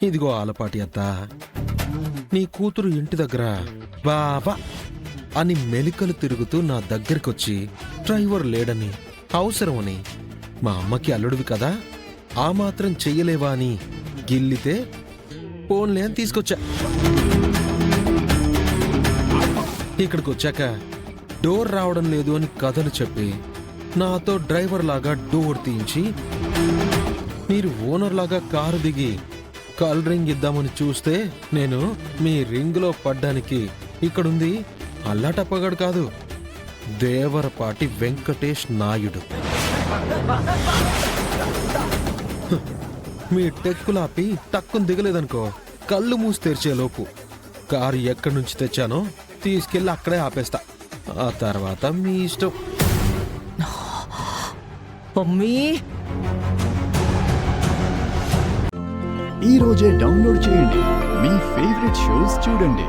ఇదిగో ఆలపాటి అత్త, నీ కూతురు ఇంటి దగ్గర బాబా అని మెలికలు తిరుగుతూ నా దగ్గరికొచ్చి డ్రైవర్ లేడని, అవసరమని, మా అమ్మకి అల్లుడివి కదా ఆ మాత్రం చెయ్యలేవా అని గిల్లితే పోన్లే అని తీసుకొచ్చా. ఇక్కడికి వచ్చాక డోర్ రావడం లేదు అని కథలు చెప్పి నాతో డ్రైవర్ లాగా డోర్ తీయించి మీరు ఓనర్ లాగా కారు దిగి కాల్ రింగ్ ఇద్దామని చూస్తే నేను మీ రింగ్లో పడ్డానికి ఇక్కడుంది అల్లాటప్పగాడు కాదు, దేవరపాటి వెంకటేష్ నాయుడు. మీ టెక్కులాపి టక్కుని దిగలేదనుకో కళ్ళు మూసి తెరిచేలోపు కారు ఎక్కడి నుంచి తెచ్చానో తీసుకెళ్ళి అక్కడే ఆపేస్తా. ఆ తర్వాత మీ ఇష్టం. ఈ రోజే డౌన్లోడ్ చేయండి, మీ ఫేవరెట్ షోస్ చూడండి.